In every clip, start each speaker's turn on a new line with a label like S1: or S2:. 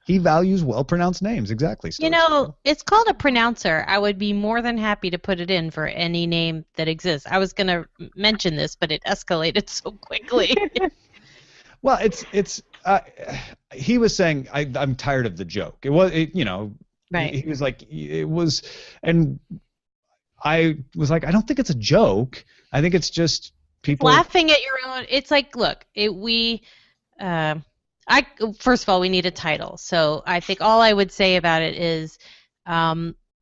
S1: He values well-pronounced names. Exactly.
S2: You know, it's called a pronouncer. I would be more than happy to put it in for any name that exists. I was going to mention this, but it escalated so quickly.
S1: Well, he was saying, I'm tired of the joke. It was,
S2: Right.
S1: he was like, it was, and I was like, I don't think it's a joke. I think it's just people
S2: laughing at your own. It's like, look, first of all, we need a title. So I think all I would say about it is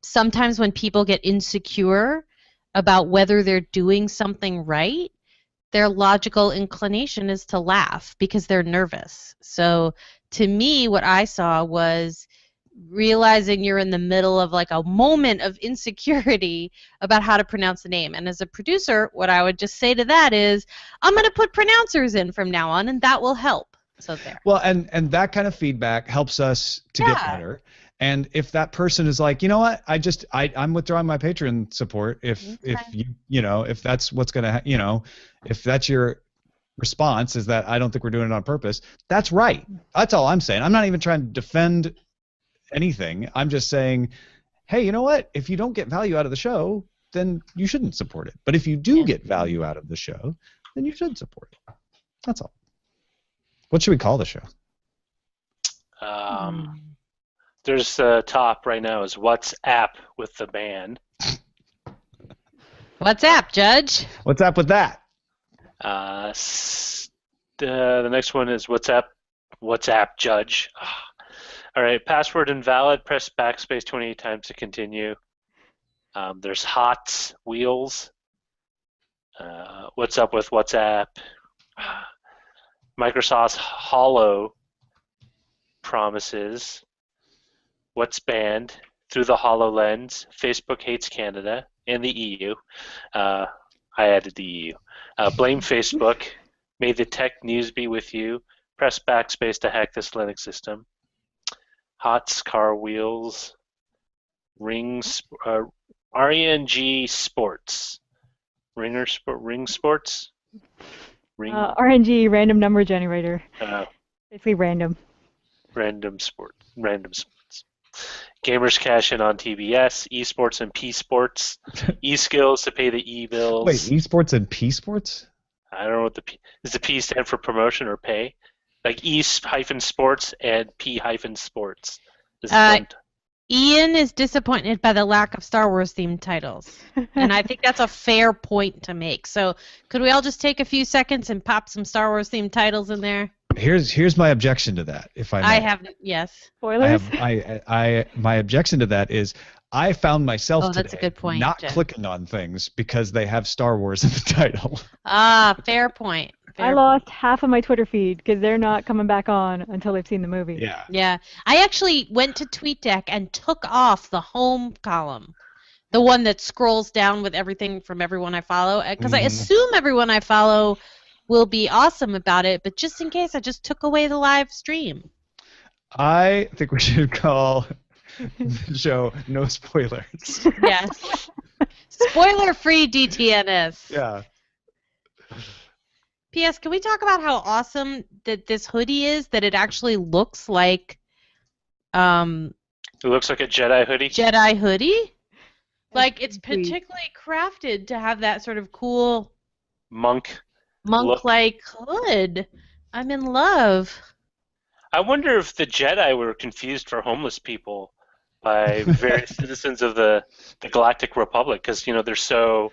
S2: sometimes when people get insecure about whether they're doing something right, their logical inclination is to laugh because they're nervous. So to me, what I saw was realizing you're in the middle of like a moment of insecurity about how to pronounce the name. And as a producer, what I would just say to that is, I'm going to put pronouncers in from now on, and that will help. So there.
S1: Well, and that kind of feedback helps us to get better. And if that person is like, you know what, I'm withdrawing my Patreon support if if that's what's gonna if that's your response is that I don't think we're doing it on purpose, that's right. That's all I'm saying. I'm not even trying to defend anything. I'm just saying, hey, you know what? If you don't get value out of the show, then you shouldn't support it. But if you do get value out of the show, then you should support it. That's all. What should we call the show?
S3: There's the top right now is What's App with the band.
S2: What's App, Judge?
S1: What's up with that?
S3: The next one is What's App, Judge. All right, password invalid. Press backspace 28 times to continue. There's Hots, Wheels. What's up with WhatsApp? Microsoft's Hollow promises. What's banned? Through the HoloLens. Facebook hates Canada and the EU. I added the EU. Blame Facebook. May the tech news be with you. Press backspace to hack this Linux system. Hots, car wheels. Rings. RNG Sports. Ring Sports.
S4: RNG, random number generator. Basically random.
S3: Random sports. Gamers cash in on TBS, esports and P-sports, e-skills to pay the e-bills.
S1: Wait, esports and P-sports?
S3: I don't know what does the P stand for promotion or pay? Like E-sports and P-sports.
S2: Ian is disappointed by the lack of Star Wars themed titles. And I think that's a fair point to make. So could we all just take a few seconds and pop some Star Wars themed titles in there?
S1: Here's my objection to that, if I may.
S2: Yes.
S4: Spoilers?
S1: My objection to that is I found myself
S2: that's a good point,
S1: not
S2: Jeff.
S1: clicking on things because they have Star Wars in the title.
S2: Fair point.
S4: I lost half of my Twitter feed because they're not coming back on until they've seen the movie.
S1: Yeah.
S2: Yeah. I actually went to TweetDeck and took off the home column, the one that scrolls down with everything from everyone I follow, because I assume everyone I follow will be awesome about it, but just in case, I just took away the live stream.
S1: I think we should call the show No Spoilers.
S2: Yes. Spoiler-free DTNS.
S1: Yeah.
S2: P.S. Can we talk about how awesome that this hoodie is? That it actually looks like,
S3: it looks like a Jedi hoodie.
S2: Jedi hoodie. Like it's particularly crafted to have that sort of cool monk-like hood. I'm in love.
S3: I wonder if the Jedi were confused for homeless people by various citizens of the Galactic Republic, because they're so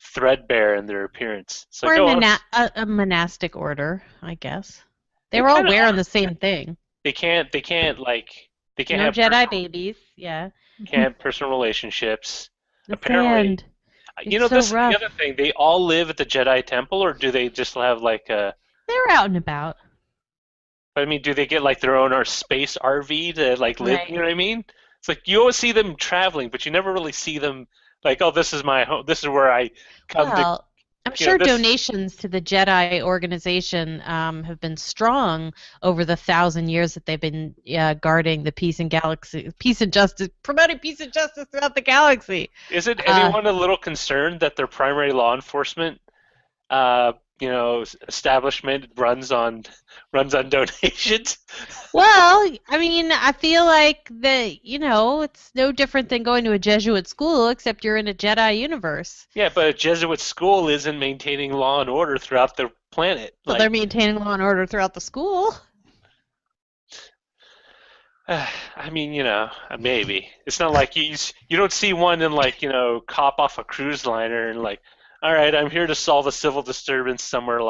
S3: threadbare in their appearance. So
S2: or a monastic order, I guess. They were all wearing the same thing.
S3: They can't
S2: no
S3: have
S2: Jedi babies. Yeah.
S3: Can't have personal relationships.
S2: The
S3: Apparently,
S2: sand.
S3: This is the other thing. They all live at the Jedi Temple, or do they just have like a?
S2: They're out and about.
S3: I mean, do they get like their own space RV to like live?
S2: Right.
S3: You know what I mean? It's like you always see them traveling, but you never really see them like, oh, this is my home. This is where I come to.
S2: I'm sure donations to the Jedi organization have been strong over the 1,000 years that they've been guarding the peace and justice, promoting peace and justice throughout the galaxy.
S3: Isn't anyone a little concerned that their primary law enforcement establishment runs on donations.
S2: Well, I mean, I feel like it's no different than going to a Jesuit school, except you're in a Jedi universe.
S3: Yeah, but a Jesuit school isn't maintaining law and order throughout the planet.
S2: So they're maintaining law and order throughout the school.
S3: I mean, maybe. It's not like you don't see one and cop off a cruise liner and all right, I'm here to solve a civil disturbance somewhere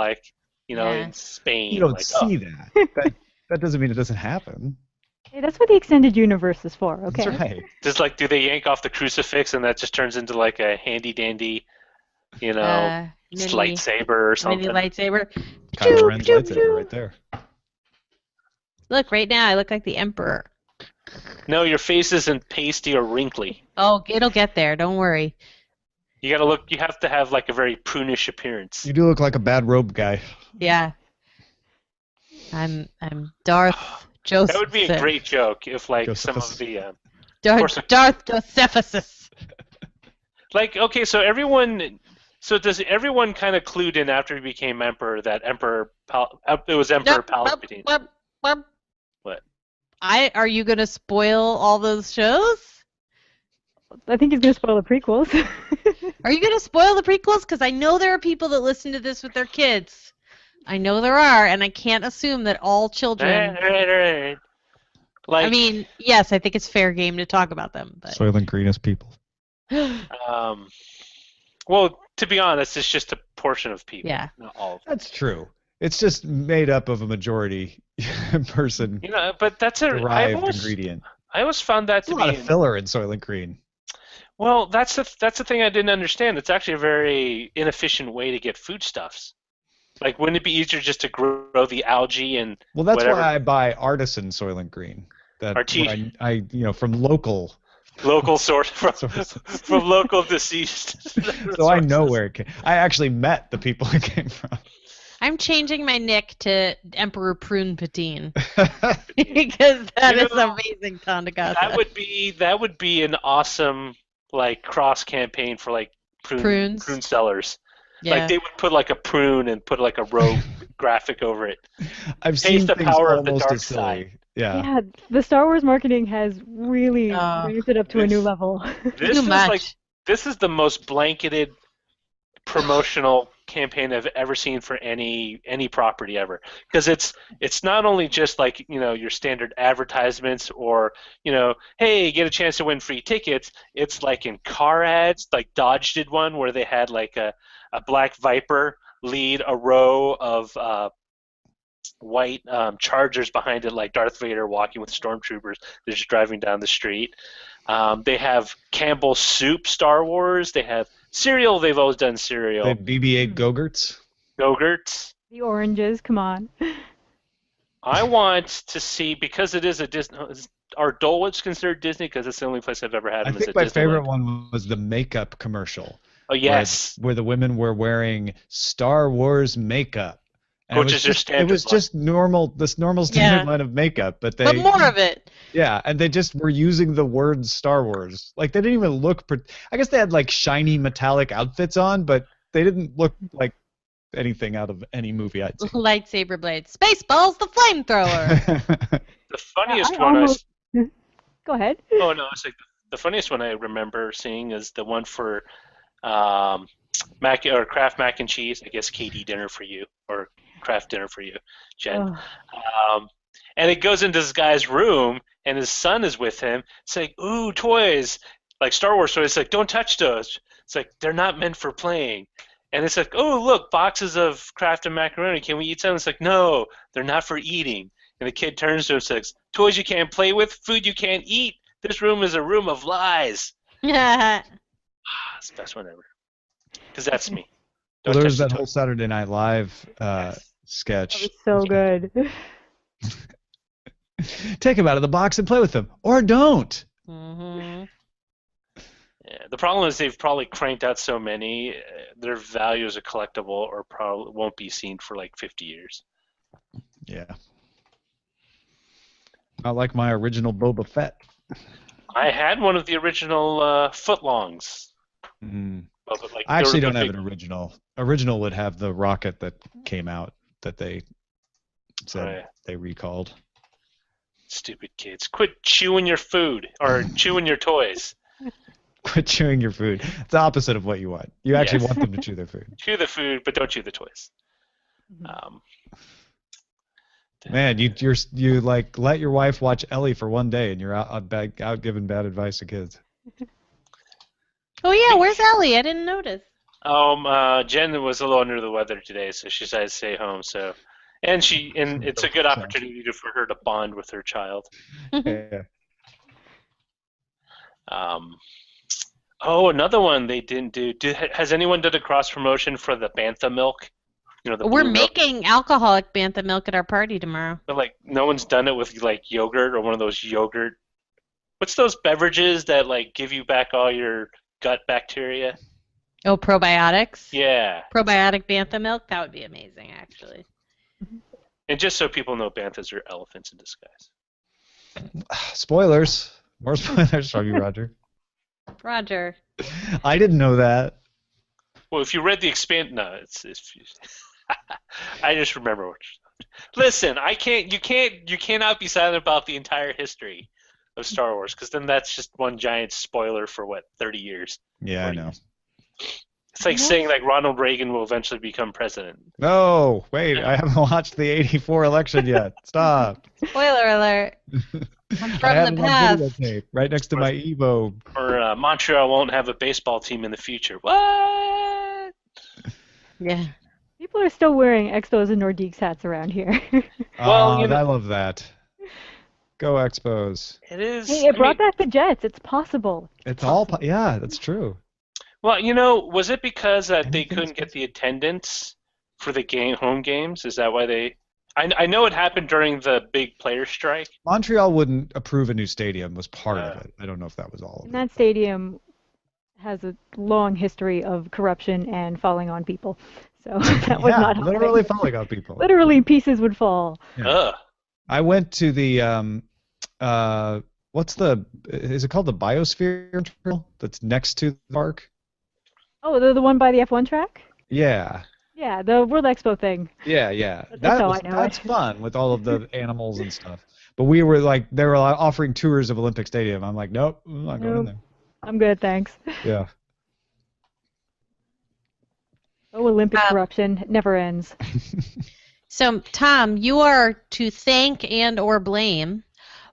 S3: in Spain.
S1: You don't see that. That doesn't mean it doesn't happen.
S4: Hey, that's what the extended universe is for, okay?
S1: That's right.
S3: Just do they yank off the crucifix and that just turns into a handy dandy, lightsaber or something?
S2: Mini lightsaber.
S1: Kylo Ren's lightsaber right there.
S2: Look, right now I look like the Emperor.
S3: No, your face isn't pasty or wrinkly.
S2: Oh, it'll get there. Don't worry.
S3: You gotta look. You have to have a very prunish appearance.
S1: You do look like a bad robe guy.
S2: Yeah. I'm Darth Joseph.
S3: That would be a great joke if some of the
S2: Darth Josephus.
S3: Okay, so does everyone kind of clued in after he became emperor that it was Emperor Palpatine? What?
S2: Are you gonna spoil all those shows?
S4: I think he's going to spoil the prequels.
S2: Are you going to spoil the prequels? Because I know there are people that listen to this with their kids. I know there are, and I can't assume that all children...
S3: Right.
S2: I mean, yes, I think it's fair game to talk about them. But...
S1: Soylent Greenest people.
S3: Well, to be honest, it's just a portion of people.
S2: Yeah.
S3: Not all of them.
S1: That's true. It's just made up of a majority person
S3: but that's a
S1: derived ingredient.
S3: I always found that to be...
S1: a lot of filler in Soylent Green.
S3: Well, that's the thing I didn't understand. It's actually a very inefficient way to get foodstuffs. Wouldn't it be easier just to grow the algae and
S1: Well, that's
S3: whatever?
S1: why I buy artisan Soylent Green. I from local
S3: source from local deceased.
S1: So I know where it came. I actually met the people it came from.
S2: I'm changing my nick to Emperor Prune Patine because that is amazing, Tandagasa.
S3: That would be an awesome cross campaign for prune sellers.
S2: Yeah.
S3: They would put a prune and put a rogue graphic over it.
S1: I've seen
S3: the
S1: things
S3: power of the
S1: almost
S3: dark
S1: as silly.
S3: side.
S4: Yeah, the Star Wars marketing has really raised it up to a new level.
S3: This is the most blanketed promotional campaign I've ever seen for any property ever, because it's not only just your standard advertisements or hey, get a chance to win free tickets. It's in car ads. Dodge did one where they had a black Viper lead a row of white Chargers behind it, like Darth Vader walking with stormtroopers. They're just driving down the street. They have Campbell's Soup Star Wars. They have cereal. They've always done cereal.
S1: They have BB-8 Go-Gurts.
S3: Go-Gurts.
S4: The oranges, come on.
S3: I want to see, because it is a Disney. Are Dole Whips considered Disney? Because it's the only place I've ever had them.
S1: I think my favorite one was the makeup commercial.
S3: Oh yes,
S1: where the women were wearing Star Wars makeup.
S3: Which is your standard.
S1: It was just normal standard line of makeup, but
S2: more of it.
S1: Yeah, and they just were using the word Star Wars. They didn't even look. I guess they had shiny metallic outfits on, but they didn't look like anything out of any movie I'd seen.
S2: Lightsaber blades, Spaceballs, the flamethrower.
S3: The funniest one.
S4: Go ahead.
S3: Oh no, it's the funniest one I remember seeing is the one for Kraft mac and cheese. I guess KD dinner for you, or Kraft dinner for you, Jen.
S4: Oh.
S3: And it goes into this guy's room, and his son is with him. It's ooh, toys, Star Wars toys. It's don't touch those. It's they're not meant for playing. And it's oh, look, boxes of Kraft and macaroni. Can we eat some? It's no, they're not for eating. And the kid turns to him and says, toys you can't play with, food you can't eat. This room is a room of lies.
S2: Yeah.
S3: It's the best one ever. Because that's me.
S1: Well, there was that whole Saturday Night Live sketch.
S4: That was so good.
S1: Take them out of the box and play with them, or don't.
S2: Mm-hmm.
S3: Yeah, the problem is they've probably cranked out so many, their value as a collectible or probably won't be seen for 50 years.
S1: Yeah. Not like my original Boba Fett.
S3: I had one of the original footlongs.
S1: Mm.
S3: Oh, but like
S1: I actually
S3: there
S1: don't
S3: was
S1: have an original. Original would have the rocket that came out that they said they recalled.
S3: Stupid kids. Quit chewing your food or chewing your toys.
S1: Quit chewing your food. It's the opposite of what you want. You actually
S3: Yes.
S1: want them to chew their food.
S3: Chew the food, but don't chew the toys.
S1: Man, you like let your wife watch Ellie for one day, and you're out giving bad advice to kids.
S2: Oh yeah, where's Ellie? I didn't notice.
S3: Jen was a little under the weather today, so she decided to stay home. So, and it's a good opportunity for her to bond with her child.
S1: Yeah.
S3: Oh, another one they didn't do. Has anyone done a cross promotion for the Bantha milk? You know, the
S2: We're
S3: blue milk?
S2: making alcoholic Bantha milk at our party tomorrow.
S3: But like, no one's done it with like yogurt or one of those yogurt. What's those beverages that like give you back all your gut bacteria?
S2: Oh, probiotics?
S3: Yeah.
S2: Probiotic Bantha milk? That would be amazing, actually.
S3: And just so people know, Banthas are elephants in disguise.
S1: Spoilers. More spoilers from you, Roger.
S2: Roger.
S1: I didn't know that.
S3: Well, if you read the no, it's I just remember what you're Listen, you cannot be silent about the entire history of Star Wars, because then that's just one giant spoiler for 30 years.
S1: Yeah, I know.
S3: Years. It's like saying like Ronald Reagan will eventually become president.
S1: No, wait, I haven't watched the '84 election yet. Stop.
S2: Spoiler alert. I'm
S1: I
S2: from
S1: have
S2: the
S1: it on
S2: past.
S1: videotape, right next to my Evo.
S3: Or Montreal won't have a baseball team in the future. What?
S2: Yeah.
S4: People are still wearing Expos and Nordiques hats around here.
S3: Well, you know,
S1: I love that. Go Expos.
S3: It is.
S4: Hey, it brought back the Jets. It's possible.
S1: It's all, yeah, that's true.
S3: Well, you know, was it because they couldn't get the attendance for the home games? Is that why they? I know it happened during the big player strike.
S1: Montreal wouldn't approve a new stadium was part of it. I don't know if that was all of
S4: And
S1: it.
S4: that stadium has a long history of corruption and falling on people. So that was not helping.
S1: Literally falling on people.
S4: Literally pieces would fall.
S3: Yeah.
S1: I went to the is it called the Biosphere Trail that's next to the park?
S4: Oh, the one by the F1 track?
S1: Yeah.
S4: Yeah, the World Expo thing.
S1: Yeah.
S4: That's how I know
S1: that's
S4: it.
S1: fun with all of the animals and stuff. But we were like, they were offering tours of Olympic Stadium. I'm like, nope, I'm not going in there.
S4: I'm good, thanks.
S1: Yeah.
S4: Oh, Olympic corruption. It never ends.
S2: So, Tom, you are to thank and or blame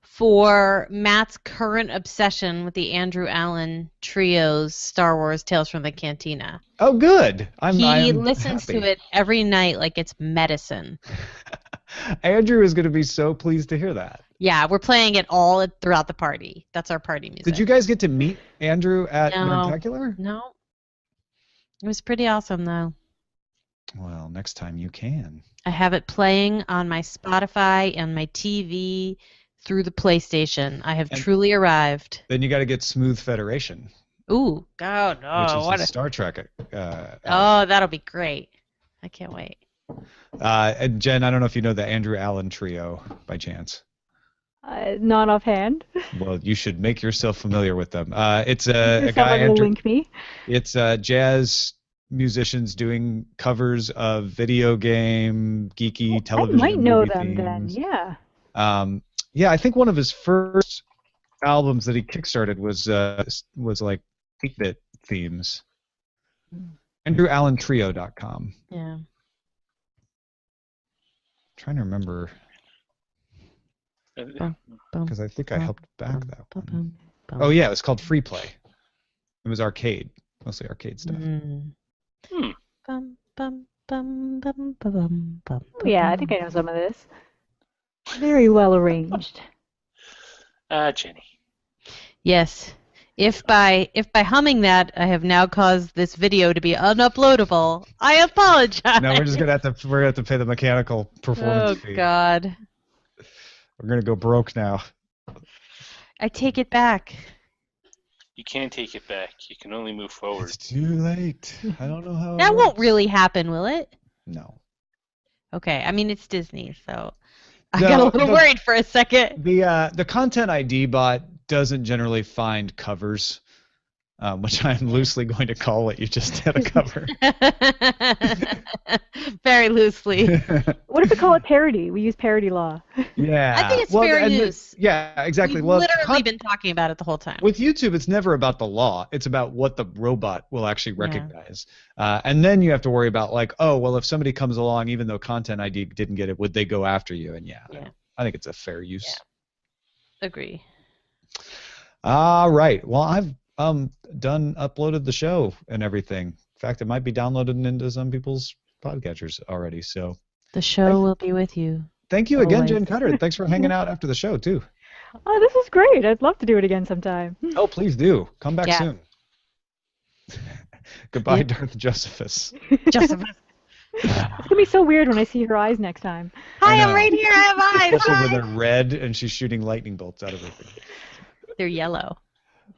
S2: for Matt's current obsession with the Andrew Allen Trio's Star Wars Tales from the Cantina.
S1: Oh, good.
S2: He listens
S1: happy.
S2: to it every night like it's medicine.
S1: Andrew is going to be so pleased to hear that.
S2: Yeah, we're playing it all throughout the party. That's our party music.
S1: Did you guys get to meet Andrew at
S2: No.
S1: Nerdtacular?
S2: No. It was pretty awesome, though.
S1: Well, next time you can.
S2: I have it playing on my Spotify and my TV through the PlayStation. I have truly arrived.
S1: Then you got to get Smooth Federation.
S2: Ooh, God, no.
S1: Which is a Star Trek.
S2: Oh, that'll be great. I can't wait.
S1: And Jen, I don't know if you know the Andrew Allen Trio by chance.
S4: Not offhand.
S1: Well, you should make yourself familiar with them. It's a guy.
S4: Someone will link me.
S1: It's jazz musicians doing covers of video game, geeky television.
S4: I might know
S1: movie
S4: them
S1: themes.
S4: then. Yeah.
S1: Yeah, I think one of his first albums that he kickstarted was like 8-bit themes. AndrewAllenTrio.com.
S2: Yeah.
S1: Trying to remember because I think I helped back that one. Oh yeah, it was called Free Play. It was arcade, mostly arcade stuff.
S4: Oh, yeah, I think I know some of this. Very well arranged.
S3: Jenny.
S2: Yes. If by humming that I have now caused this video to be unuploadable, I apologize.
S1: No, we're gonna have to pay the mechanical performance fee.
S2: Oh God.
S1: We're gonna go broke now.
S2: I take it back.
S3: You can't take it back. You can only move forward.
S1: It's too late. I don't know how.
S2: That won't really happen, will it?
S1: No.
S2: Okay. I mean, it's Disney, so I got a little worried for a second.
S1: The Content ID bot doesn't generally find covers which I'm loosely going to call what you just had to cover.
S2: Very loosely.
S4: What if we call it parody? We use parody law.
S1: Yeah.
S2: I think it's fair use.
S1: Yeah, exactly.
S2: We've literally been talking about it the whole time.
S1: With YouTube, it's never about the law. It's about what the robot will actually recognize. And then you have to worry about, like, oh, well, if somebody comes along, even though Content ID didn't get it, would they go after you? And I think it's a fair use.
S2: Yeah. Agree.
S1: All right. Well, I've uploaded the show and everything. In fact, it might be downloaded into some people's podcatchers already. So
S2: the show will be with you.
S1: Thank you again, Jen Cutter. Thanks for hanging out after the show too.
S4: Oh, this was great. I'd love to do it again sometime.
S1: Oh, please do. Come back soon. Goodbye, Darth Josephus.
S2: Josephus.
S4: It's gonna be so weird when I see her eyes next time.
S2: Hi, I'm right here. I have eyes.
S1: Especially when they're red and she's shooting lightning bolts out of her.
S2: They're yellow.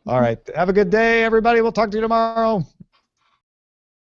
S1: All right. Have a good day, everybody. We'll talk to you tomorrow.